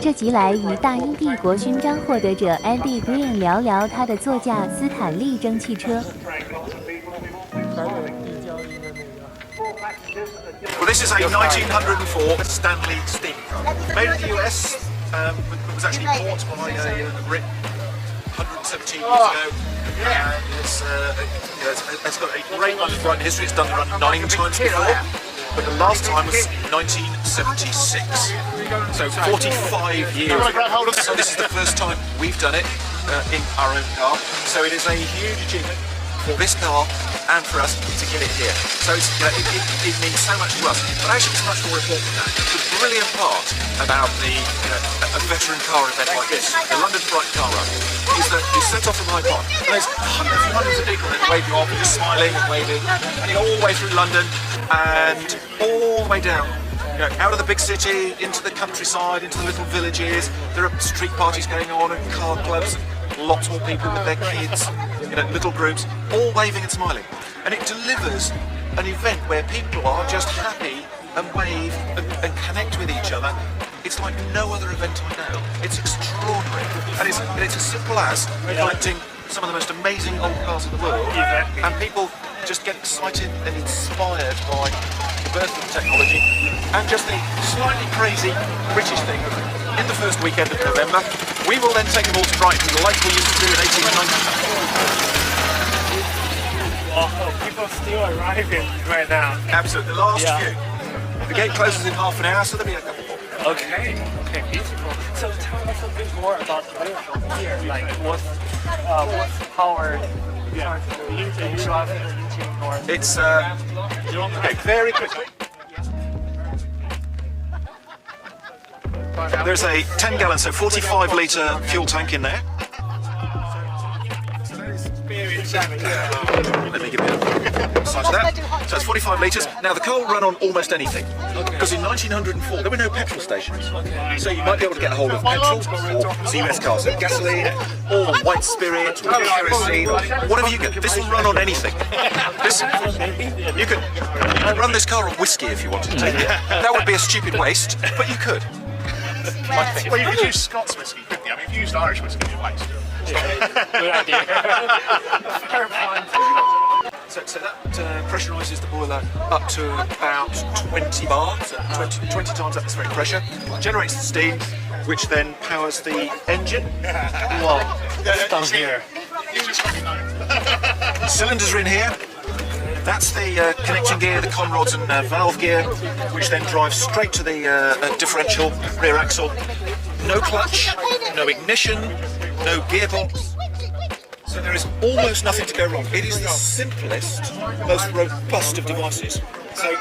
这集来与大英帝国勋章获得者 Andy Green 聊聊他的座驾斯坦利蒸汽车。Well, this is a 1904 Stanley steam car. Made in the US, was actually bought by a Brit 117 years ago. It's got a great run history. It's done the run 9 times before, but the last time was 1976. So 45 years ago. So this is the first time we've done it in our own car. So it is a huge achievement for this car and for us to get it here. So it's, it means so much to us, but actually it's much more important than that. The brilliant part about a veteran car event like this, the London Bright Car Run, is that you set off from Hyde Park and there's hundreds and hundreds of people that wave you off and just smiling and waving, and you go all the way through London and all the way down. Out of the big city, into the countryside, into the little villages. There are street parties going on and car clubs, and lots more people with their kids, little groups, all waving and smiling. And it delivers an event where people are just happy and wave and connect with each other. It's like no other event I know. It's extraordinary. And it's as simple as collecting some of the most amazing old cars in the world, and people just get excited and inspired by the birth of the technology, and just the slightly crazy British thing. In the first weekend of November, we will then take them all to Brighton like we used to do in 1890. Oh, people still arriving right now. Absolutely, the last few. The gate closes in half an hour, so there'll be a couple more. Okay, beautiful. So tell us a bit more about the vehicle here. Like what's power? Engine, or it's okay. Very quickly. There's a 10-gallon, so 45-litre fuel tank in there. Let me give you a massage of that. So it's 45 litres. Now the car will run on almost anything, because in 1904 there were no petrol stations. So you might be able to get a hold of petrol or CUS cars, so gasoline or white spirit or kerosene, or whatever you get. This will run on anything. You could run this car on whiskey if you wanted to. That would be a stupid waste, but you could. Well, you could use Scots whiskey, couldn't you? I mean, if you used Irish whiskey, you'd waste. good idea. Fair point. So that pressurises the boiler up to about 20 bar, so 20 times atmospheric pressure. Generates the steam, which then powers the engine. Wow, down here. Cylinders are in here. That's the connecting gear, the con rods and valve gear, which then drives straight to the differential rear axle. No clutch, no ignition, no gearbox. So there is almost nothing to go wrong. It is the simplest, most robust of devices. So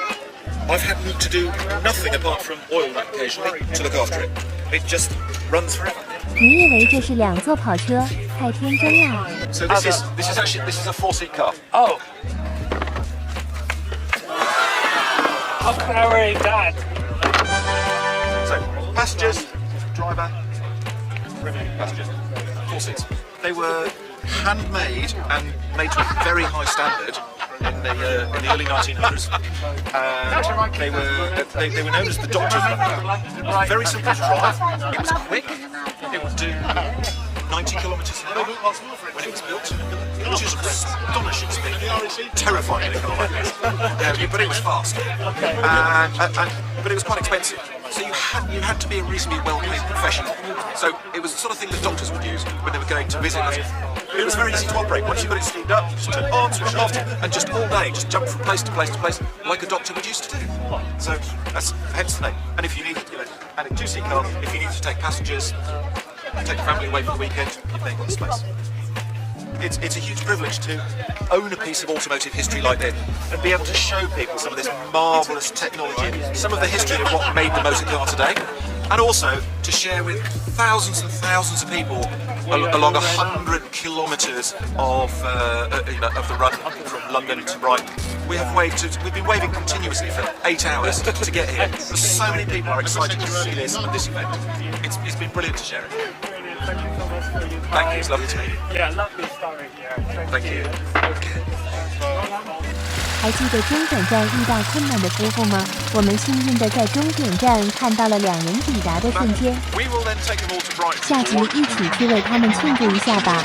I've had to do nothing apart from oil that occasionally to look after it. It just runs forever. 你以为这是2座跑车？太天真了。 So this is a 4-seat car. Oh. How clever is that? So passengers, driver, passengers, 4 seats. They were handmade and made to a very high standard in the early 1900s. They were known as the Doctor's Run. Very simple to drive. It was quick. It would do 90 kilometres an hour when it was built, which is astonishing speed. Terrifying in a car like this. But it was fast. But it was quite expensive. So you had to be a reasonably well-paid professional. So it was the sort of thing that doctors would use when they were going to visit us. It was very easy to operate. Once you got it steamed up, you just turn it on, switch it off, and just all day, just jump from place to place to place, like a doctor would used to do. So that's hence the name. And if you needed, and a 2-seat car, if you needed to take passengers, take the family away for the weekend, you've then got the space. It's a huge privilege to own a piece of automotive history like this and be able to show people some of this marvellous technology, some of the history of what made the motor car today, and also to share with thousands and thousands of people along 100 kilometres of the run from London to Brighton. We've been waving continuously for 8 hours to get here. So many people are excited to see this and this event. It's been brilliant to share it. Thank you so much for your time. Thank you, it's lovely to meet you. Yeah, lovely story here. Thank you. 还记得终点站遇到困难的夫妇吗？我们幸运的在终点站看到了2人抵达的瞬间。 We will then take them all to Brighton. 下集一起去为他们庆祝一下吧。